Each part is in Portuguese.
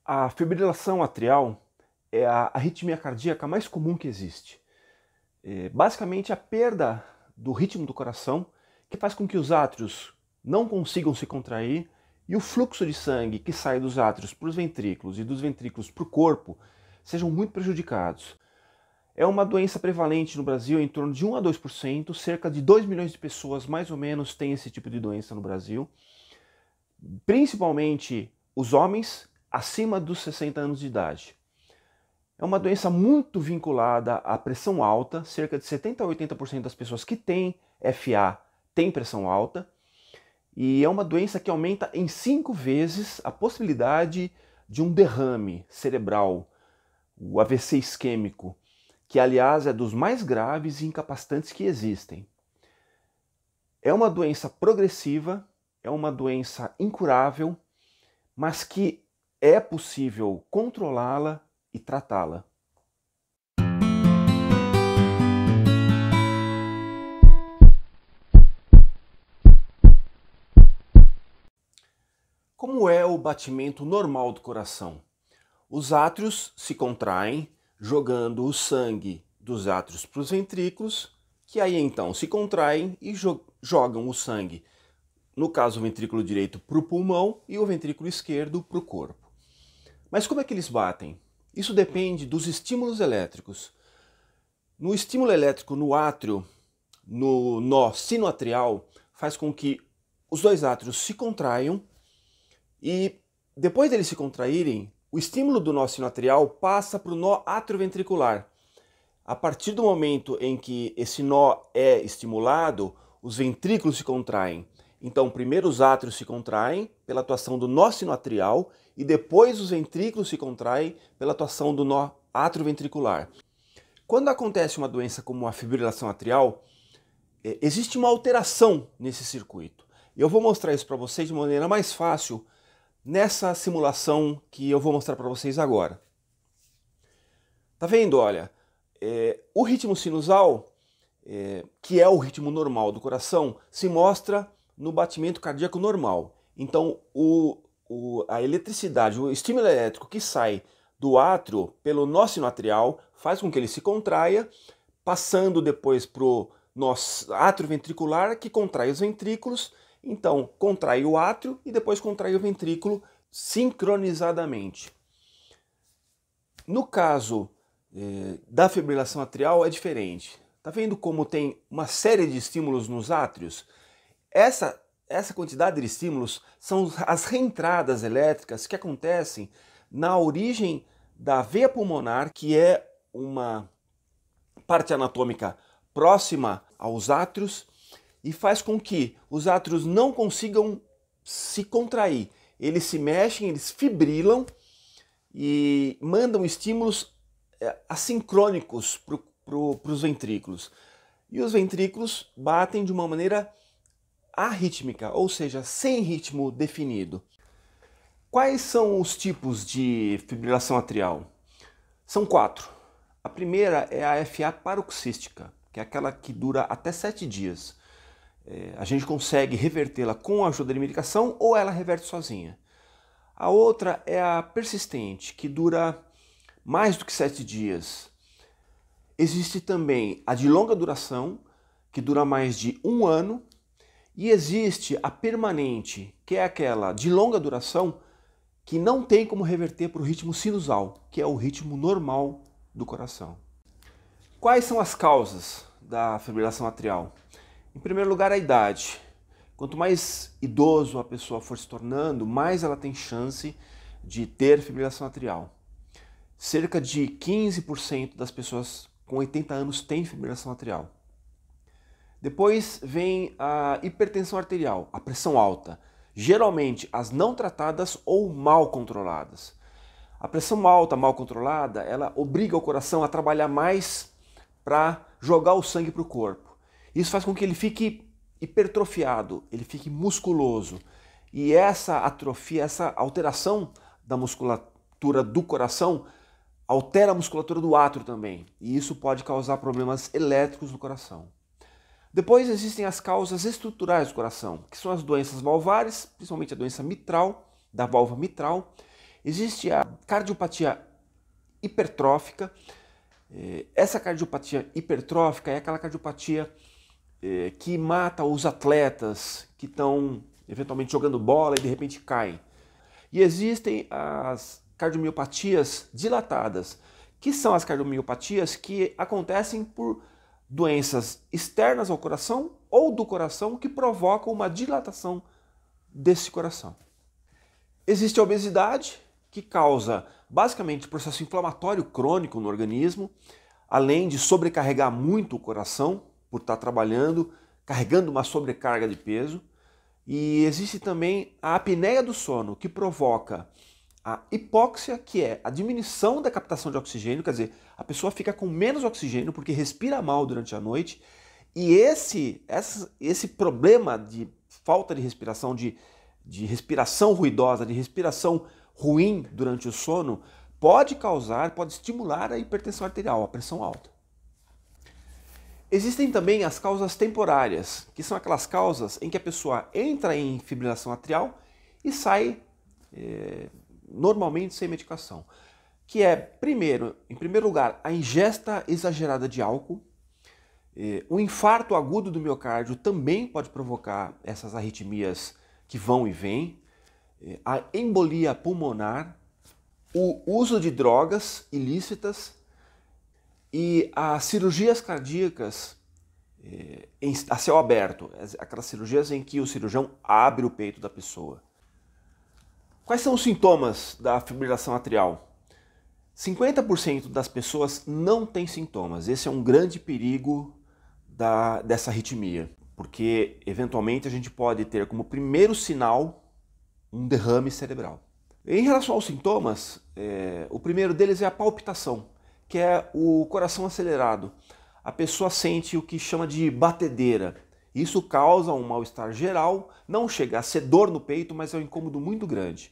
A fibrilação atrial é a arritmia cardíaca mais comum que existe. Basicamente, a perda do ritmo do coração, que faz com que os átrios não consigam se contrair e o fluxo de sangue que sai dos átrios para os ventrículos e dos ventrículos para o corpo sejam muito prejudicados. É uma doença prevalente no Brasil em torno de 1 a 2%, cerca de 2 milhões de pessoas mais ou menos têm esse tipo de doença no Brasil, principalmente os homens acima dos 60 anos de idade. É uma doença muito vinculada à pressão alta, cerca de 70 a 80% das pessoas que têm FA têm pressão alta, e é uma doença que aumenta em 5 vezes a possibilidade de um derrame cerebral, o AVC isquêmico, que aliás é dos mais graves e incapacitantes que existem. É uma doença progressiva, é uma doença incurável, mas que é possível controlá-la e tratá-la. Como é o batimento normal do coração? Os átrios se contraem, jogando o sangue dos átrios para os ventrículos, que aí então se contraem e jogam o sangue, no caso o ventrículo direito para o pulmão e o ventrículo esquerdo para o corpo. Mas como é que eles batem? Isso depende dos estímulos elétricos. No estímulo elétrico no átrio, no nó sinoatrial, faz com que os dois átrios se contraiam e depois deles se contraírem, o estímulo do nó sinoatrial passa para o nó atrioventricular. A partir do momento em que esse nó é estimulado, os ventrículos se contraem. Então, primeiro os átrios se contraem pela atuação do nó sinoatrial e depois os ventrículos se contraem pela atuação do nó atrioventricular. Quando acontece uma doença como a fibrilação atrial, existe uma alteração nesse circuito. E eu vou mostrar isso para vocês de maneira mais fácil nessa simulação que eu vou mostrar para vocês agora. Tá vendo? Olha, o ritmo sinusal, que é o ritmo normal do coração, se mostra no batimento cardíaco normal. Então, a eletricidade, o estímulo elétrico que sai do átrio pelo nó sinoatrial faz com que ele se contraia, passando depois para o nó atrioventricular, que contrai os ventrículos. Então, contrai o átrio e depois contrai o ventrículo sincronizadamente. No caso da fibrilação atrial é diferente. Tá vendo como tem uma série de estímulos nos átrios? Essa quantidade de estímulos são as reentradas elétricas que acontecem na origem da veia pulmonar, que é uma parte anatômica próxima aos átrios, e faz com que os átrios não consigam se contrair. Eles se mexem, eles fibrilam e mandam estímulos assincrônicos para os ventrículos. E os ventrículos batem de uma maneira arrítmica, ou seja, sem ritmo definido. Quais são os tipos de fibrilação atrial? São 4. A primeira é a FA paroxística, que é aquela que dura até 7 dias. A gente consegue revertê-la com a ajuda de medicação ou ela reverte sozinha. A outra é a persistente, que dura mais do que 7 dias. Existe também a de longa duração, que dura mais de 1 ano. E existe a permanente, que é aquela de longa duração que não tem como reverter para o ritmo sinusal, que é o ritmo normal do coração. Quais são as causas da fibrilação atrial? Em primeiro lugar, a idade. Quanto mais idoso a pessoa for se tornando, mais ela tem chance de ter fibrilação atrial. Cerca de 15% das pessoas com 80 anos têm fibrilação atrial. Depois vem a hipertensão arterial, a pressão alta, geralmente as não tratadas ou mal controladas. A pressão alta, mal controlada, ela obriga o coração a trabalhar mais para jogar o sangue para o corpo. Isso faz com que ele fique hipertrofiado, ele fique musculoso. E essa atrofia, essa alteração da musculatura do coração, altera a musculatura do átrio também. E isso pode causar problemas elétricos no coração. Depois existem as causas estruturais do coração, que são as doenças valvares, principalmente a doença mitral, da válvula mitral, Existe a cardiopatia hipertrófica. Essa cardiopatia hipertrófica é aquela cardiopatia que mata os atletas que estão eventualmente jogando bola e de repente caem. E existem as cardiomiopatias dilatadas, que são as cardiomiopatias que acontecem por doenças externas ao coração ou do coração que provocam uma dilatação desse coração. Existe a obesidade, que causa basicamente processo inflamatório crônico no organismo, além de sobrecarregar muito o coração por estar trabalhando, carregando uma sobrecarga de peso. E existe também a apneia do sono, que provoca a hipóxia, que é a diminuição da captação de oxigênio, quer dizer, a pessoa fica com menos oxigênio porque respira mal durante a noite. E esse problema de falta de respiração, de respiração ruidosa, de respiração ruim durante o sono, pode estimular a hipertensão arterial, a pressão alta. Existem também as causas temporárias, que são aquelas causas em que a pessoa entra em fibrilação atrial e sai normalmente sem medicação. Que é, em primeiro lugar, a ingesta exagerada de álcool. O infarto agudo do miocárdio também pode provocar essas arritmias que vão e vêm. A embolia pulmonar, o uso de drogas ilícitas e as cirurgias cardíacas a céu aberto, aquelas cirurgias em que o cirurgião abre o peito da pessoa. Quais são os sintomas da fibrilação atrial? 50% das pessoas não têm sintomas. Esse é um grande perigo dessa arritmia, porque eventualmente a gente pode ter como primeiro sinal um derrame cerebral. Em relação aos sintomas, o primeiro deles é a palpitação, que é o coração acelerado. A pessoa sente o que chama de batedeira. Isso causa um mal-estar geral, não chega a ser dor no peito, mas é um incômodo muito grande.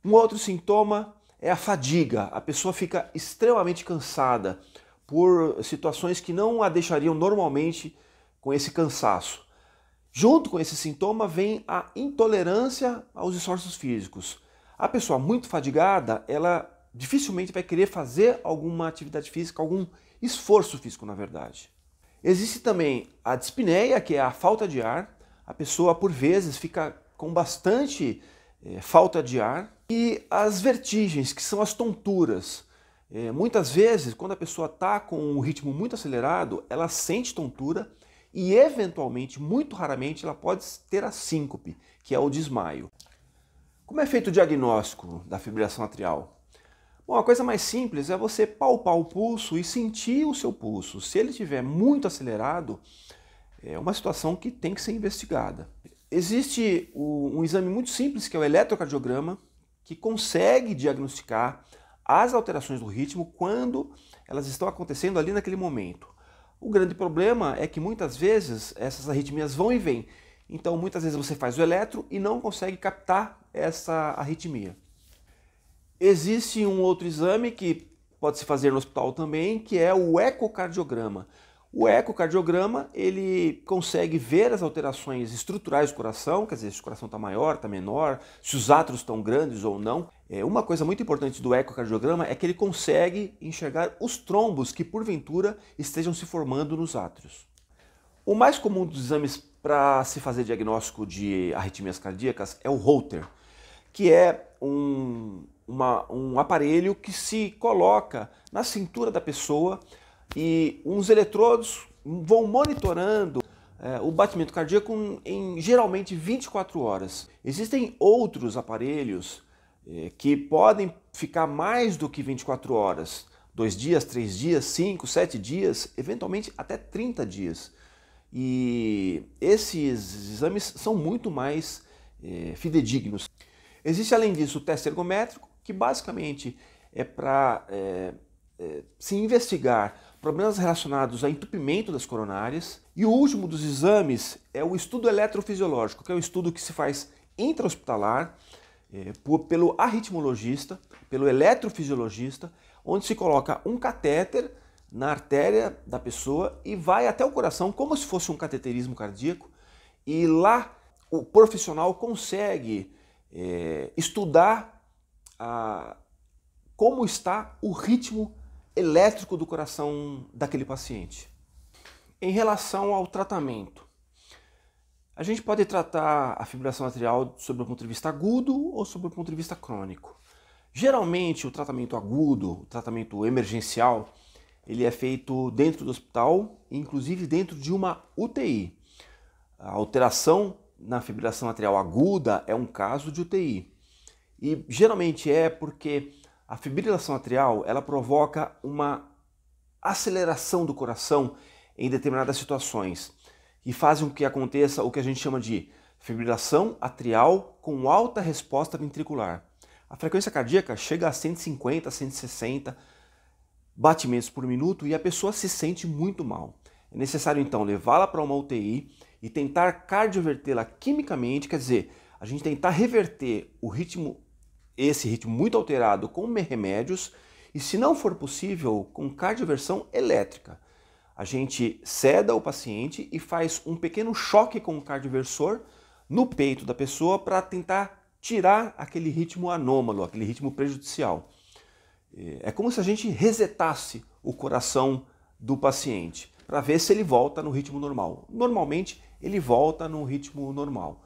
Um outro sintoma é a fadiga. A pessoa fica extremamente cansada por situações que não a deixariam normalmente com esse cansaço. Junto com esse sintoma vem a intolerância aos esforços físicos. A pessoa muito fadigada, ela dificilmente vai querer fazer alguma atividade física, algum esforço físico, na verdade. Existe também a dispneia, que é a falta de ar. A pessoa, por vezes, fica com bastante falta de ar. E as vertigens, que são as tonturas. Muitas vezes, quando a pessoa está com um ritmo muito acelerado, ela sente tontura e, eventualmente, muito raramente, ela pode ter a síncope, que é o desmaio. Como é feito o diagnóstico da fibrilação atrial? Bom, a coisa mais simples é você palpar o pulso e sentir o seu pulso. Se ele estiver muito acelerado, é uma situação que tem que ser investigada. Existe um exame muito simples, que é o eletrocardiograma, que consegue diagnosticar as alterações do ritmo quando elas estão acontecendo ali naquele momento. O grande problema é que muitas vezes essas arritmias vão e vêm. Então muitas vezes você faz o eletro e não consegue captar essa arritmia. Existe um outro exame que pode se fazer no hospital também, que é o ecocardiograma. O ecocardiograma, ele consegue ver as alterações estruturais do coração, quer dizer, se o coração está maior, está menor, se os átrios estão grandes ou não. Uma coisa muito importante do ecocardiograma é que ele consegue enxergar os trombos que, porventura, estejam se formando nos átrios. O mais comum dos exames para se fazer diagnóstico de arritmias cardíacas é o Holter, que é um aparelho que se coloca na cintura da pessoa e uns eletrodos vão monitorando o batimento cardíaco em geralmente 24 horas. Existem outros aparelhos que podem ficar mais do que 24 horas, 2 dias, 3 dias, 5, 7 dias, eventualmente até 30 dias. E esses exames são muito mais fidedignos. Existe além disso o teste ergométrico, que basicamente é para se investigar problemas relacionados a entupimento das coronárias. E o último dos exames é o estudo eletrofisiológico, que é um estudo que se faz intra-hospitalar pelo arritmologista, pelo eletrofisiologista, onde se coloca um catéter na artéria da pessoa e vai até o coração como se fosse um cateterismo cardíaco, e lá o profissional consegue estudar como está o ritmo elétrico do coração daquele paciente. Em relação ao tratamento, a gente pode tratar a fibrilação atrial sob o ponto de vista agudo ou sob o ponto de vista crônico. Geralmente o tratamento agudo, o tratamento emergencial, ele é feito dentro do hospital, inclusive dentro de uma UTI. A alteração na fibrilação atrial aguda é um caso de UTI. E geralmente é porque a fibrilação atrial ela provoca uma aceleração do coração em determinadas situações e fazem com que aconteça o que a gente chama de fibrilação atrial com alta resposta ventricular. A frequência cardíaca chega a 150, 160 batimentos por minuto e a pessoa se sente muito mal. É necessário então levá-la para uma UTI e tentar cardiovertê-la quimicamente, quer dizer, a gente tentar reverter o ritmo, esse ritmo muito alterado com remédios e, se não for possível, com cardioversão elétrica. A gente seda o paciente e faz um pequeno choque com o cardioversor no peito da pessoa para tentar tirar aquele ritmo anômalo, aquele ritmo prejudicial. É como se a gente resetasse o coração do paciente para ver se ele volta no ritmo normal. Normalmente ele volta no ritmo normal.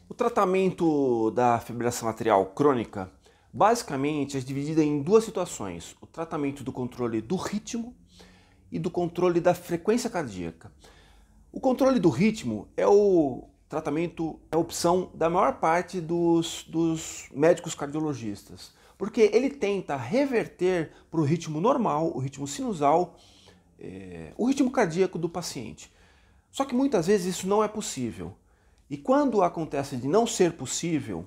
O tratamento da fibrilação atrial crônica basicamente é dividido em duas situações: o tratamento do controle do ritmo e do controle da frequência cardíaca. O controle do ritmo é o tratamento, é a opção da maior parte dos médicos cardiologistas, porque ele tenta reverter para o ritmo normal, o ritmo sinusal, o ritmo cardíaco do paciente. Só que muitas vezes isso não é possível. E quando acontece de não ser possível,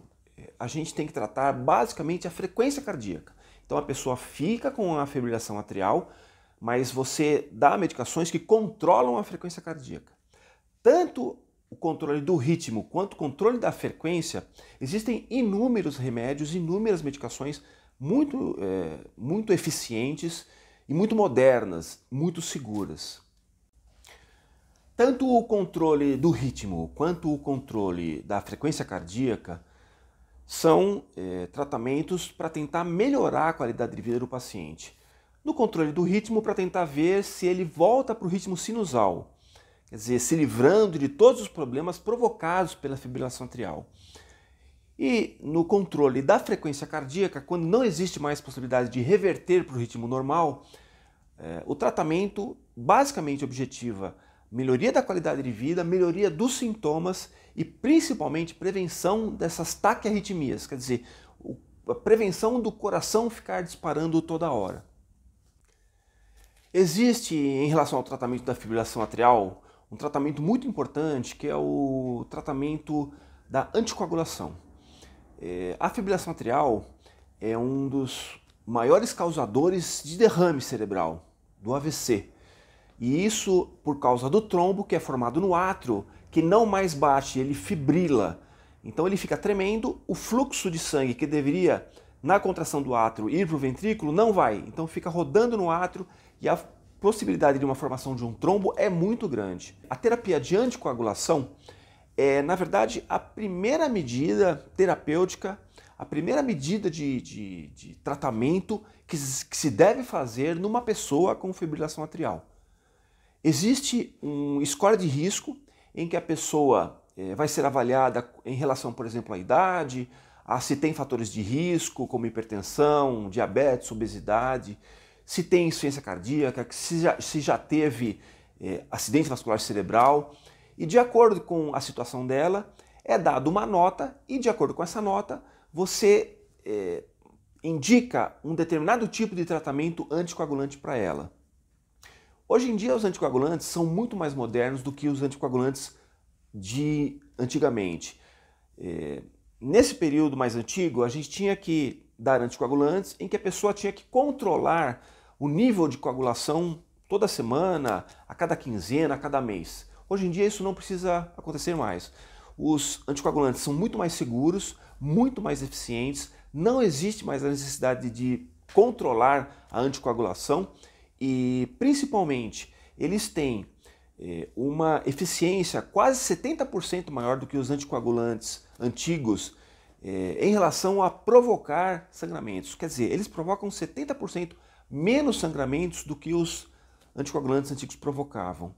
a gente tem que tratar basicamente a frequência cardíaca. Então a pessoa fica com a fibrilação atrial, mas você dá medicações que controlam a frequência cardíaca. Tanto o controle do ritmo quanto o controle da frequência, existem inúmeros remédios, inúmeras medicações muito eficientes e muito modernas, muito seguras. Tanto o controle do ritmo quanto o controle da frequência cardíaca são tratamentos para tentar melhorar a qualidade de vida do paciente. No controle do ritmo, para tentar ver se ele volta para o ritmo sinusal, quer dizer, se livrando de todos os problemas provocados pela fibrilação atrial. E no controle da frequência cardíaca, quando não existe mais possibilidade de reverter para o ritmo normal, o tratamento basicamente objetiva melhoria da qualidade de vida, melhoria dos sintomas e principalmente prevenção dessas taquiarritmias, quer dizer, a prevenção do coração ficar disparando toda hora. Existe, em relação ao tratamento da fibrilação atrial, um tratamento muito importante que é o tratamento da anticoagulação. A fibrilação atrial é um dos maiores causadores de derrame cerebral, do AVC. E isso por causa do trombo que é formado no átrio, que não mais bate, ele fibrila. Então ele fica tremendo, o fluxo de sangue que deveria, na contração do átrio, ir para o ventrículo, não vai. Então fica rodando no átrio e a possibilidade de uma formação de um trombo é muito grande. A terapia de anticoagulação é, na verdade, a primeira medida terapêutica, a primeira medida de tratamento que se deve fazer numa pessoa com fibrilação atrial. Existe um score de risco em que a pessoa vai ser avaliada em relação, por exemplo, à idade, a se tem fatores de risco, como hipertensão, diabetes, obesidade, se tem insuficiência cardíaca, se já teve acidente vascular cerebral. E de acordo com a situação dela, é dada uma nota e de acordo com essa nota, você indica um determinado tipo de tratamento anticoagulante para ela. Hoje em dia os anticoagulantes são muito mais modernos do que os anticoagulantes de antigamente. Nesse período mais antigo, a gente tinha que dar anticoagulantes em que a pessoa tinha que controlar o nível de coagulação toda semana, a cada quinzena, a cada mês. Hoje em dia isso não precisa acontecer mais. Os anticoagulantes são muito mais seguros, muito mais eficientes, não existe mais a necessidade de controlar a anticoagulação e, principalmente, eles têm uma eficiência quase 70% maior do que os anticoagulantes antigos em relação a provocar sangramentos. Quer dizer, eles provocam 70% menos sangramentos do que os anticoagulantes antigos provocavam.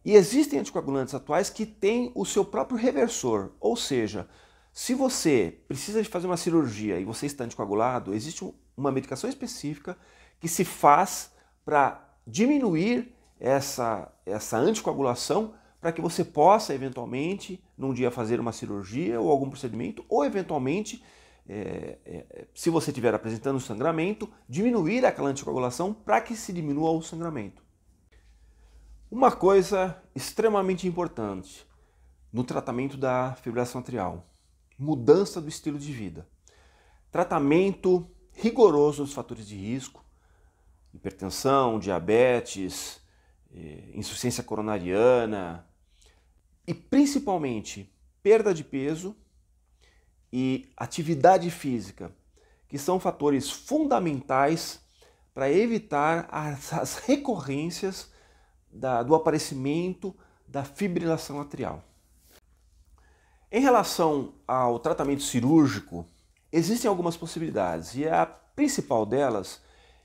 E existem anticoagulantes atuais que têm o seu próprio reversor, ou seja, se você precisa de fazer uma cirurgia e você está anticoagulado, existe uma medicação específica que se faz para diminuir essa anticoagulação para que você possa eventualmente, num dia, fazer uma cirurgia ou algum procedimento, ou eventualmente, se você estiver apresentando sangramento, diminuir aquela anticoagulação para que se diminua o sangramento. Uma coisa extremamente importante no tratamento da fibrilação atrial: mudança do estilo de vida. Tratamento rigoroso dos fatores de risco, hipertensão, diabetes, insuficiência coronariana e principalmente perda de peso e atividade física, que são fatores fundamentais para evitar as recorrências do aparecimento da fibrilação atrial. Em relação ao tratamento cirúrgico, existem algumas possibilidades e a principal delas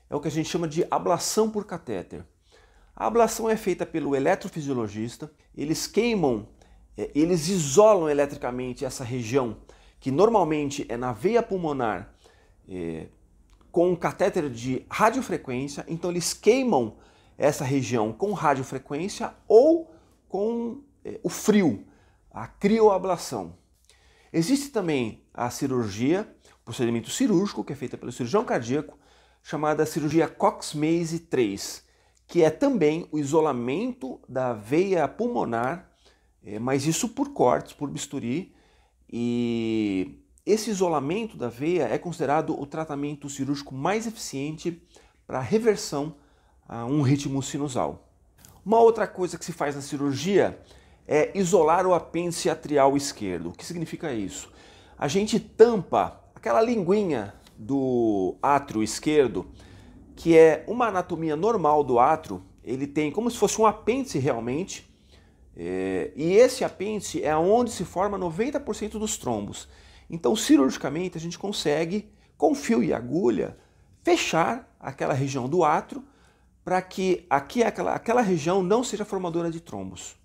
é o que a gente chama de ablação por catéter. A ablação é feita pelo eletrofisiologista, eles queimam, eles isolam eletricamente essa região, que normalmente é na veia pulmonar, com um catéter de radiofrequência. Então eles queimam essa região com radiofrequência ou com o frio, a crioablação. Existe também a cirurgia, o procedimento cirúrgico, que é feito pelo cirurgião cardíaco, chamada cirurgia Cox-Maze 3, que é também o isolamento da veia pulmonar, mas isso por cortes, por bisturi, e esse isolamento da veia é considerado o tratamento cirúrgico mais eficiente para a reversão a um ritmo sinusal. Uma outra coisa que se faz na cirurgia é isolar o apêndice atrial esquerdo. O que significa isso? A gente tampa aquela linguinha do átrio esquerdo, que é uma anatomia normal do átrio. Ele tem como se fosse um apêndice realmente, e esse apêndice é onde se forma 90% dos trombos. Então, cirurgicamente, a gente consegue, com fio e agulha, fechar aquela região do átrio para que aquela região não seja formadora de trombos.